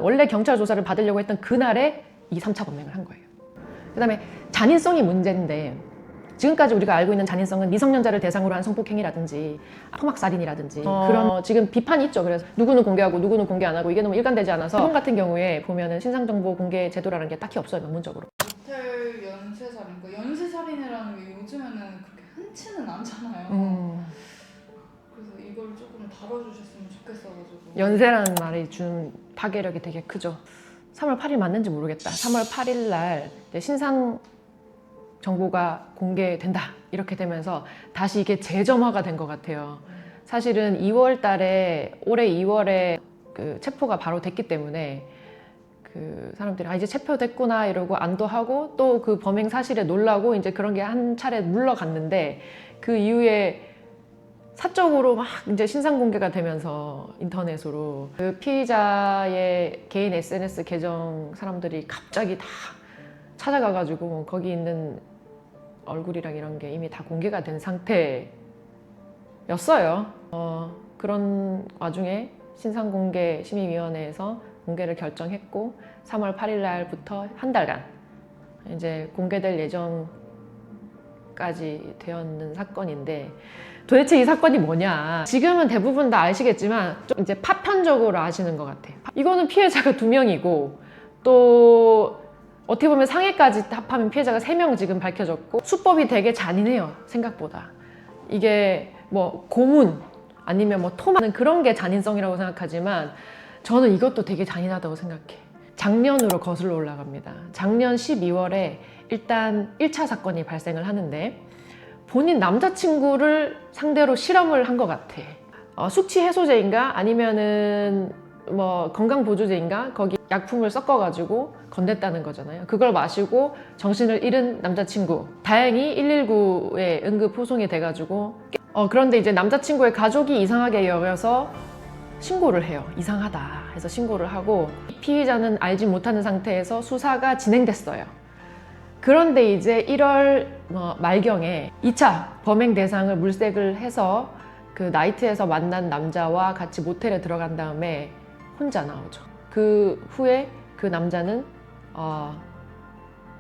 원래 경찰 조사를 받으려고 했던 그날에 이 3차 범행을 한 거예요. 그 다음에 잔인성이 문제인데, 지금까지 우리가 알고 있는 잔인성은 미성년자를 대상으로 한 성폭행이라든지 토막살인이라든지 그런 지금 비판이 있죠. 그래서 누구는 공개하고 누구는 공개 안 하고 이게 너무 일관되지 않아서 일본 같은 경우에 보면은 신상정보 공개 제도라는 게 딱히 없어요. 명문적으로. 모텔 연쇄살인, 그러니까 연쇄살인이라는 게 요즘에는 그렇게 흔치는 않잖아요. 그래서 이걸 조금 다뤄주셨으면 좋겠어가지고. 연쇄라는 말이 준 파괴력이 되게 크죠. 3월 8일 맞는지 모르겠다. 3월 8일 날 신상 정보가 공개된다 이렇게 되면서 다시 이게 재점화가 된 것 같아요. 사실은 2월 달에 올해 2월에 그 체포가 바로 됐기 때문에 그 사람들이 이제 체포됐구나 이러고 안도하고 또 그 범행 사실에 놀라고 이제 그런 게 한 차례 물러갔는데, 그 이후에 사적으로 막 이제 신상 공개가 되면서 인터넷으로 그 피의자의 개인 SNS 계정 사람들이 갑자기 다 찾아가가지고 거기 있는 얼굴이랑 이런 게 이미 다 공개가 된 상태였어요. 그런 와중에 신상공개심의위원회에서 공개를 결정했고 3월 8일 날부터 한 달간 이제 공개될 예정까지 되었는 사건인데, 도대체 이 사건이 뭐냐? 지금은 대부분 다 아시겠지만 좀 이제 파편적으로 아시는 것 같아요. 이거는 피해자가 2명이고 또 어떻게 보면 상해까지 합하면 피해자가 3명 지금 밝혀졌고, 수법이 되게 잔인해요. 생각보다. 이게 뭐 고문 아니면 뭐 토막은 그런 게 잔인성이라고 생각하지만 저는 이것도 되게 잔인하다고 생각해. 작년으로 거슬러 올라갑니다. 작년 12월에 일단 1차 사건이 발생을 하는데, 본인 남자친구를 상대로 실험을 한 것 같아. 숙취 해소제인가 아니면은 뭐 건강보조제인가 거기 약품을 섞어가지고 건넸다는 거잖아요. 그걸 마시고 정신을 잃은 남자친구, 다행히 119에 응급 호송이 돼가지고 그런데 이제 남자친구의 가족이 이상하게 여겨서 신고를 해요. 이상하다 해서 신고를 하고, 피의자는 알지 못하는 상태에서 수사가 진행됐어요. 그런데 이제 1월 말경에 2차 범행 대상을 물색을 해서 그 나이트에서 만난 남자와 같이 모텔에 들어간 다음에 혼자 나오죠. 그 후에 그 남자는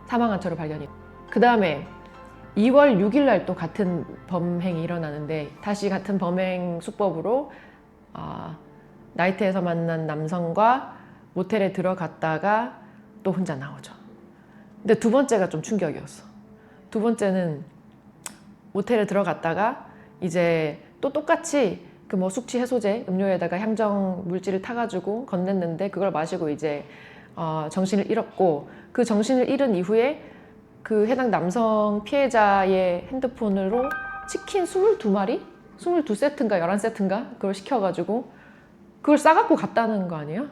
사망한 채로 발견이. 그 다음에 2월 6일 날 또 같은 범행이 일어나는데, 다시 같은 범행 수법으로 나이트에서 만난 남성과 모텔에 들어갔다가 또 혼자 나오죠. 근데 두 번째가 좀 충격이었어. 두 번째는 모텔에 들어갔다가 이제 또 똑같이 그 뭐 숙취 해소제 음료에다가 향정 물질을 타가지고 건넸는데 그걸 마시고 이제 정신을 잃었고, 그 정신을 잃은 이후에 그 해당 남성 피해자의 핸드폰으로 치킨 22마리? 22세트인가 11세트인가 그걸 시켜가지고 그걸 싸갖고 갔다는 거 아니에요?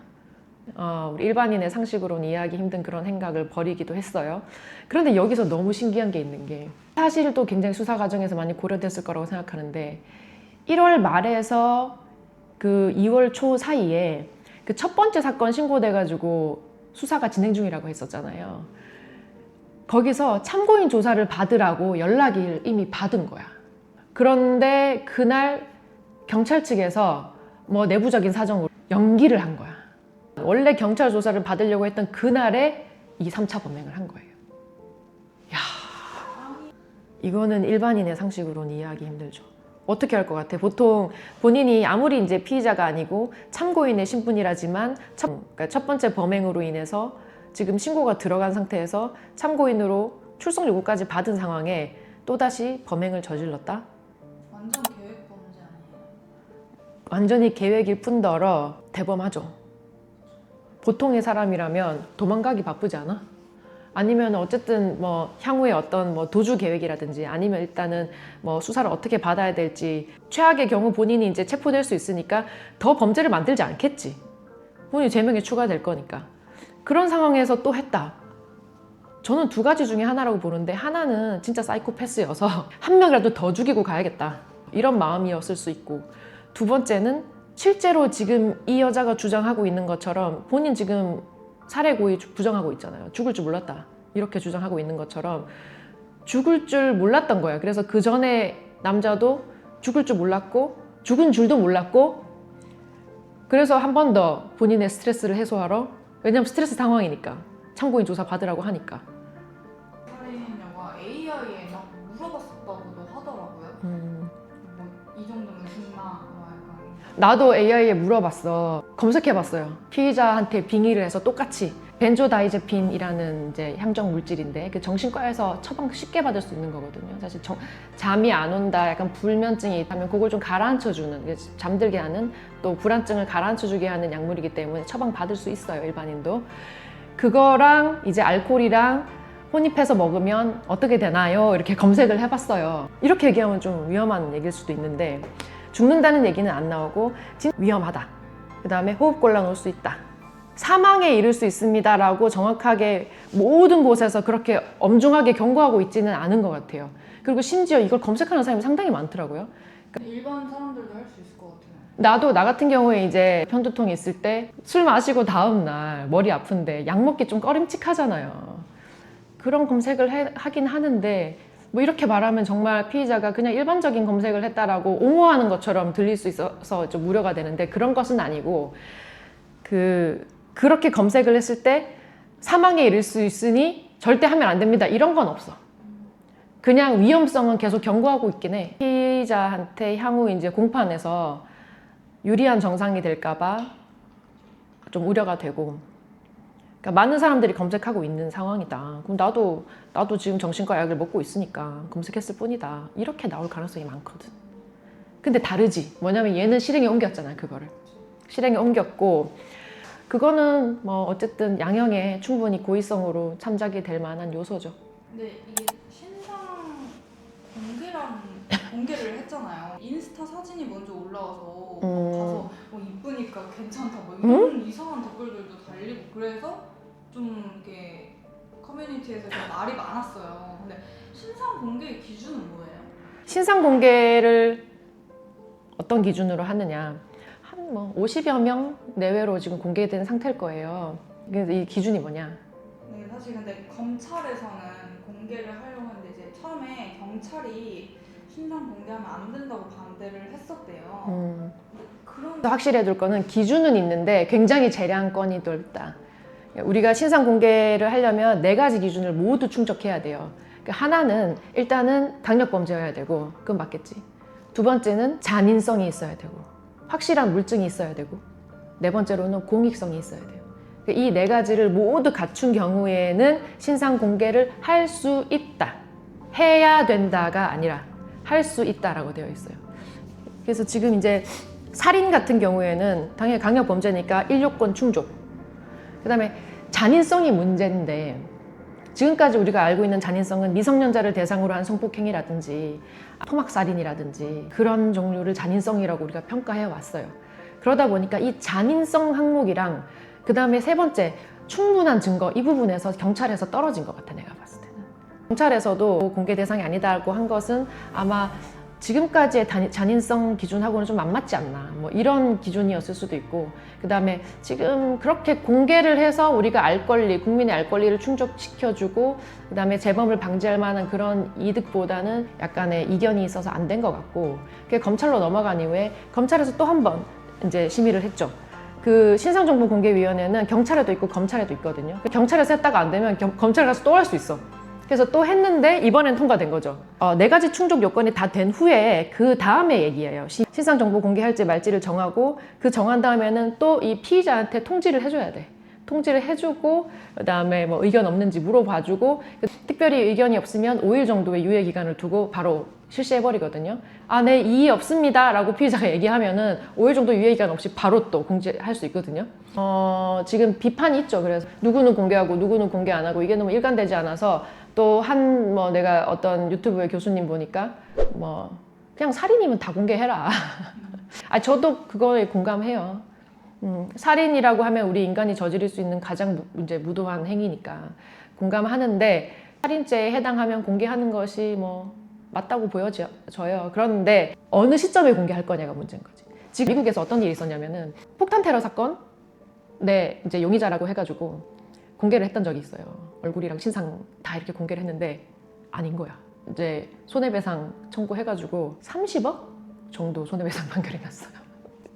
우리 일반인의 상식으로는 이해하기 힘든 그런 행각을 벌이기도 했어요. 그런데 여기서 너무 신기한 게 있는 게, 사실도 굉장히 수사 과정에서 많이 고려됐을 거라고 생각하는데, 1월 말에서 그 2월 초 사이에 그 첫 번째 사건 신고돼가지고 수사가 진행 중이라고 했었잖아요. 거기서 참고인 조사를 받으라고 연락을 이미 받은 거야. 그런데 그날 경찰 측에서 뭐 내부적인 사정으로 연기를 한 거야. 원래 경찰 조사를 받으려고 했던 그날에 이 3차 범행을 한 거예요. 야, 이거는 일반인의 상식으로는 이해하기 힘들죠. 어떻게 할 것 같아? 보통 본인이 아무리 이제 피의자가 아니고 참고인의 신분이라지만 그러니까 첫 번째 범행으로 인해서 지금 신고가 들어간 상태에서 참고인으로 출석 요구까지 받은 상황에 또다시 범행을 저질렀다? 완전 계획 범죄 아니에요? 완전히 계획일 뿐더러 대범하죠. 보통의 사람이라면 도망가기 바쁘지 않아? 아니면 어쨌든 뭐 향후에 어떤 뭐 도주 계획이라든지 아니면 일단은 뭐 수사를 어떻게 받아야 될지, 최악의 경우 본인이 이제 체포될 수 있으니까 더 범죄를 만들지 않겠지. 본인이 죄명에 추가될 거니까. 그런 상황에서 또 했다. 저는 두 가지 중에 하나라고 보는데, 하나는 진짜 사이코패스여서 한 명이라도 더 죽이고 가야겠다 이런 마음이었을 수 있고, 두 번째는 실제로 지금 이 여자가 주장하고 있는 것처럼 본인 지금 살해 고의 부정하고 있잖아요. 죽을 줄 몰랐다 이렇게 주장하고 있는 것처럼 죽을 줄 몰랐던 거예요. 그래서 그 전에 남자도 죽을 줄 몰랐고 죽은 줄도 몰랐고 그래서 한 번 더 본인의 스트레스를 해소하러, 왜냐면 스트레스 상황이니까 참고인 조사 받으라고 하니까. 살인녀가 AI에 막 물어봤었다고도 하더라고요. 뭐 이 정도면 죽나? 뭐 약간. 나도 AI에 물어봤어. 검색해봤어요. 피의자한테 빙의를 해서 똑같이 벤조다이제핀이라는 이제 향정 물질인데 그 정신과에서 처방 쉽게 받을 수 있는 거거든요. 사실 잠이 안 온다, 약간 불면증이 있다면 그걸 좀 가라앉혀주는, 잠들게 하는, 또 불안증을 가라앉혀주게 하는 약물이기 때문에 처방 받을 수 있어요, 일반인도. 그거랑 이제 알코올이랑 혼입해서 먹으면 어떻게 되나요? 이렇게 검색을 해봤어요. 이렇게 얘기하면 좀 위험한 얘기일 수도 있는데, 죽는다는 얘기는 안 나오고 위험하다, 그 다음에 호흡곤란 올 수 있다, 사망에 이를 수 있습니다 라고 정확하게 모든 곳에서 그렇게 엄중하게 경고하고 있지는 않은 것 같아요. 그리고 심지어 이걸 검색하는 사람이 상당히 많더라고요. 일반 사람들도 할 수 있을 것 같아요. 나도 나 같은 경우에 이제 편두통이 있을 때 술 마시고 다음날 머리 아픈데 약 먹기 좀 꺼림칙하잖아요. 그런 검색을 하긴 하는데, 뭐 이렇게 말하면 정말 피의자가 그냥 일반적인 검색을 했다라고 옹호하는 것처럼 들릴 수 있어서 좀 우려가 되는데, 그런 것은 아니고, 그렇게 검색을 했을 때 사망에 이를 수 있으니 절대 하면 안 됩니다, 이런 건 없어. 그냥 위험성은 계속 경고하고 있긴 해. 피의자한테 향후 이제 공판에서 유리한 정상이 될까봐 좀 우려가 되고, 그러니까 많은 사람들이 검색하고 있는 상황이다. 그럼 나도 지금 정신과 약을 먹고 있으니까 검색했을 뿐이다, 이렇게 나올 가능성이 많거든. 근데 다르지. 뭐냐면 얘는 실행에 옮겼잖아. 그거를 실행에 옮겼고, 그거는 뭐 어쨌든 양형에 충분히 고의성으로 참작이 될 만한 요소죠. 근데 이게 신상 공개를 했잖아요. 인스타 사진이 먼저 올라와서 가서 이쁘니까 괜찮다 뭐 이런 이상한 댓글들도 달리고, 그래서 좀 이렇게 커뮤니티에서 좀 말이 많았어요. 근데 신상 공개의 기준은 뭐예요? 신상 공개를 어떤 기준으로 하느냐, 한 뭐 50여 명 내외로 지금 공개된 상태일 거예요. 그래서 이 기준이 뭐냐? 네, 사실 근데 검찰에서는 공개를 하려고 했는데 이제 처음에 경찰이 신상 공개하면 안 된다고 반대를 했었대요. 그런 확실해 둘 거는 기준은 있는데 굉장히 재량권이 넓다. 우리가 신상 공개를 하려면 4가지 기준을 모두 충족해야 돼요. 하나는 일단은 강력범죄여야 되고, 그건 맞겠지. 두 번째는 잔인성이 있어야 되고, 확실한 물증이 있어야 되고, 네 번째로는 공익성이 있어야 돼요. 이 4가지를 모두 갖춘 경우에는 신상 공개를 할 수 있다. 해야 된다가 아니라 할 수 있다라고 되어 있어요. 그래서 지금 이제 살인 같은 경우에는 당연히 강력범죄니까 1요건 충족. 그 다음에 잔인성이 문제인데, 지금까지 우리가 알고 있는 잔인성은 미성년자를 대상으로 한 성폭행이라든지 토막살인이라든지 그런 종류를 잔인성이라고 우리가 평가해 왔어요. 그러다 보니까 이 잔인성 항목이랑 그 다음에 세 번째 충분한 증거, 이 부분에서 경찰에서 떨어진 것 같아, 내가 봤을 때는. 경찰에서도 공개 대상이 아니다고 한 것은 아마 지금까지의 잔인성 기준하고는 좀 안 맞지 않나, 뭐 이런 기준이었을 수도 있고, 그 다음에 지금 그렇게 공개를 해서 우리가 알 권리, 국민의 알 권리를 충족시켜주고, 그 다음에 재범을 방지할 만한 그런 이득보다는 약간의 이견이 있어서 안 된 것 같고, 그게 검찰로 넘어간 이후에 검찰에서 또 한 번 이제 심의를 했죠. 그 신상정보공개위원회는 경찰에도 있고 검찰에도 있거든요. 경찰에서 했다가 안 되면 검찰에 가서 또 할 수 있어. 그래서 또 했는데 이번엔 통과된 거죠. 4가지 충족 요건이 다 된 후에 그 다음에 얘기예요. 신상 정보 공개할지 말지를 정하고, 그 정한 다음에는 또 이 피의자한테 통지를 해줘야 돼. 통지를 해주고, 그 다음에 뭐 의견 없는지 물어봐주고, 특별히 의견이 없으면 5일 정도의 유예 기간을 두고 바로 실시해버리거든요. 네, 이의 없습니다 라고 피의자가 얘기하면은 5일 정도 유예 기간 없이 바로 또 공지할 수 있거든요. 지금 비판이 있죠. 그래서 누구는 공개하고 누구는 공개 안 하고, 이게 너무 일관되지 않아서, 또 뭐 내가 어떤 유튜브의 교수님 보니까 뭐 그냥 살인이면 다 공개해라. 저도 그거에 공감해요. 살인이라고 하면 우리 인간이 저지를 수 있는 가장 이제 무도한 행위니까 공감하는데, 살인죄에 해당하면 공개하는 것이 뭐 맞다고 보여져요. 그런데 어느 시점에 공개할 거냐가 문제인 거지. 지금 미국에서 어떤 일이 있었냐면은 폭탄 테러 사건 이제 용의자라고 해가지고 공개를 했던 적이 있어요. 얼굴이랑 신상 다 이렇게 공개를 했는데 아닌 거야. 이제 손해배상 청구해가지고 30억 정도 손해배상 판결이 났어요.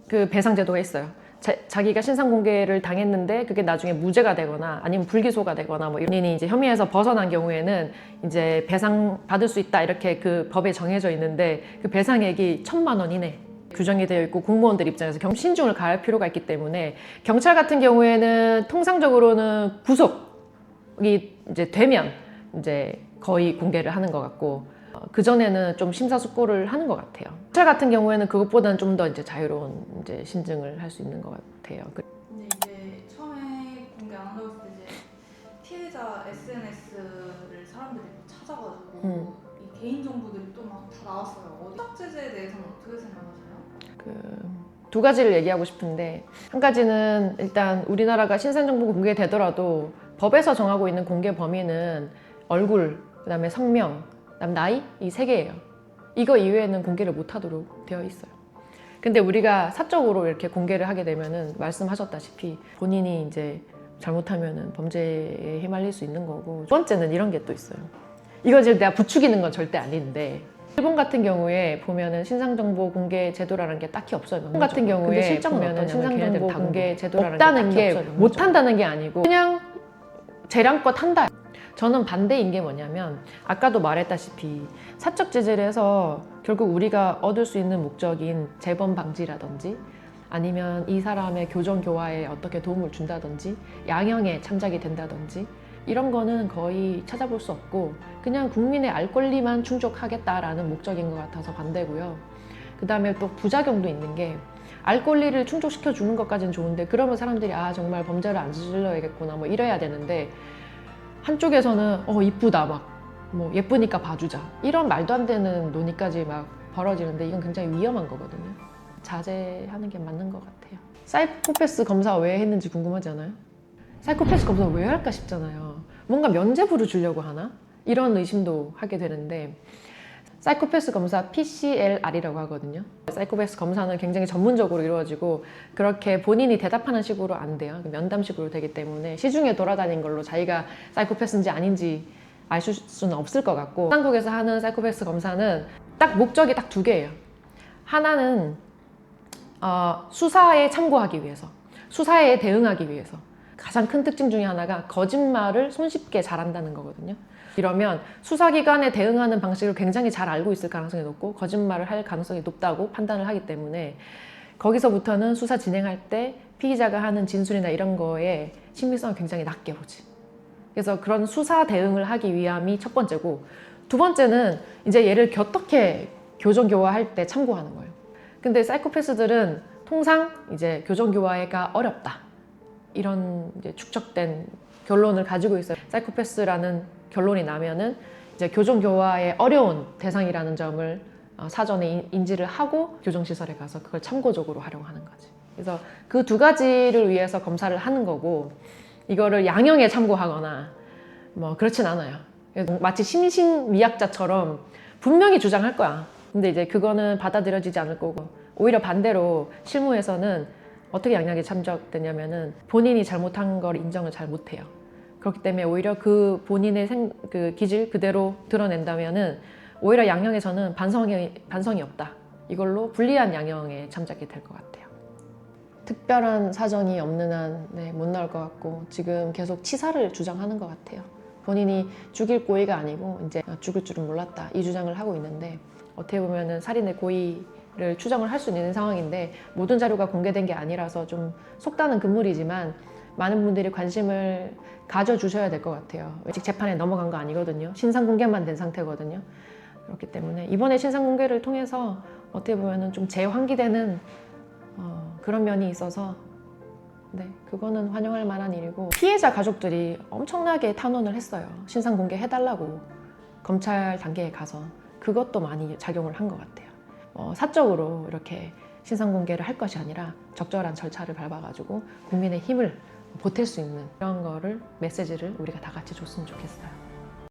그 배상 제도가 있어요. 자기가 신상 공개를 당했는데 그게 나중에 무죄가 되거나 아니면 불기소가 되거나 뭐 본인이 이제 혐의에서 벗어난 경우에는 이제 배상 받을 수 있다 이렇게 그 법에 정해져 있는데 그 배상액이 1,000만 원 이내 규정이 되어 있고 공무원들 입장에서 신중을 가할 필요가 있기 때문에 경찰 같은 경우에는 통상적으로는 구속이 이제 되면 이제 거의 공개를 하는 것 같고 그전에는 좀 심사숙고를 하는 것 같아요. 경찰 같은 경우에는 그것보다는 좀 더 이제 자유로운 이제 신증을 할 수 있는 것 같아요. 근데 이제 처음에 공개 안 한다고 했을 때 이제 피해자 SNS를 사람들이 또 찾아가지고 이 개인 정보들이 또 막 다 나왔어요. 어디 제재에 대해서는 어떻게 생각하세요? 두 가지를 얘기하고 싶은데 한 가지는 일단 우리나라가 신상정보 공개되더라도 법에서 정하고 있는 공개 범위는 얼굴, 그다음에 성명, 그다음 나이 이 세 개예요. 이거 이외에는 공개를 못하도록 되어 있어요. 근데 우리가 사적으로 이렇게 공개를 하게 되면은 말씀하셨다시피 본인이 이제 잘못하면은 범죄에 휘말릴 수 있는 거고 두 번째는 이런 게 또 있어요. 이거 지금 내가 부추기는 건 절대 아닌데 일본 같은 경우에 보면은 신상정보 공개 제도라는 게 딱히 없어요. 일본 같은 경우에 실정은 신상정보 공개 제도라는 없다는 게 못한다는 게 아니고 그냥 재량껏 한다. 저는 반대인 게 뭐냐면 아까도 말했다시피 사적 제재를 해서 결국 우리가 얻을 수 있는 목적인 재범 방지라든지 아니면 이 사람의 교정 교화에 어떻게 도움을 준다든지 양형에 참작이 된다든지 이런 거는 거의 찾아볼 수 없고 그냥 국민의 알 권리만 충족하겠다라는 목적인 것 같아서 반대고요. 그 다음에 또 부작용도 있는 게 알 권리를 충족시켜 주는 것까지는 좋은데 그러면 사람들이 아 정말 범죄를 안 저질러야겠구나 뭐 이래야 되는데 한쪽에서는 이쁘다 막 뭐 예쁘니까 봐주자 이런 말도 안 되는 논의까지 막 벌어지는데 이건 굉장히 위험한 거거든요. 자제하는 게 맞는 것 같아요. 사이코패스 검사 왜 했는지 궁금하지 않아요? 사이코패스 검사 왜 할까 싶잖아요. 뭔가 면죄부를 주려고 하나? 이런 의심도 하게 되는데 사이코패스 검사 PCLR이라고 하거든요. 사이코패스 검사는 굉장히 전문적으로 이루어지고 그렇게 본인이 대답하는 식으로 안 돼요. 면담식으로 되기 때문에 시중에 돌아다닌 걸로 자기가 사이코패스인지 아닌지 알 수는 없을 것 같고 한국에서 하는 사이코패스 검사는 딱 목적이 딱 두 개예요. 하나는 수사에 참고하기 위해서, 수사에 대응하기 위해서 가장 큰 특징 중에 하나가 거짓말을 손쉽게 잘한다는 거거든요. 이러면 수사기관에 대응하는 방식을 굉장히 잘 알고 있을 가능성이 높고 거짓말을 할 가능성이 높다고 판단을 하기 때문에 거기서부터는 수사 진행할 때 피의자가 하는 진술이나 이런 거에 신빙성을 굉장히 낮게 보지. 그래서 그런 수사 대응을 하기 위함이 첫 번째고 두 번째는 이제 얘를 어떻게 교정교화할 때 참고하는 거예요. 근데 사이코패스들은 통상 이제 교정교화가 어렵다. 이런 이제 축적된 결론을 가지고 있어요. 사이코패스라는 결론이 나면은 이제 교정교화에 어려운 대상이라는 점을 사전에 인지를 하고 교정시설에 가서 그걸 참고적으로 활용하는 거지. 그래서 그 두 가지를 위해서 검사를 하는 거고 이거를 양형에 참고하거나 뭐 그렇진 않아요. 마치 심신미약자처럼 분명히 주장할 거야. 근데 이제 그거는 받아들여지지 않을 거고 오히려 반대로 실무에서는 어떻게 양형에 참작되냐면은 본인이 잘못한 걸 인정을 잘 못해요. 그렇기 때문에 오히려 그 본인의 그 기질 그대로 드러낸다면은 오히려 양형에서는 반성이 없다. 이걸로 불리한 양형에 참작이 될 것 같아요. 특별한 사정이 없는 한 못 나올 것 같고 지금 계속 치사를 주장하는 것 같아요. 본인이 죽일 고의가 아니고 이제 죽을 줄은 몰랐다 이 주장을 하고 있는데 어떻게 보면은 살인의 고의를 추정을 할 수 있는 상황인데 모든 자료가 공개된 게 아니라서 좀 속다는 금물이지만 많은 분들이 관심을 가져주셔야 될 것 같아요. 아직 재판에 넘어간 거 아니거든요. 신상 공개만 된 상태거든요. 그렇기 때문에 이번에 신상 공개를 통해서 어떻게 보면은 좀 재환기되는 그런 면이 있어서 그거는 환영할 만한 일이고 피해자 가족들이 엄청나게 탄원을 했어요. 신상 공개 해달라고 검찰 단계에 가서 그것도 많이 작용을 한 것 같아요. 사적으로 이렇게 신상 공개를 할 것이 아니라 적절한 절차를 밟아가지고 국민의 힘을 보탤 수 있는 그런 거를 메시지를 우리가 다 같이 줬으면 좋겠어요.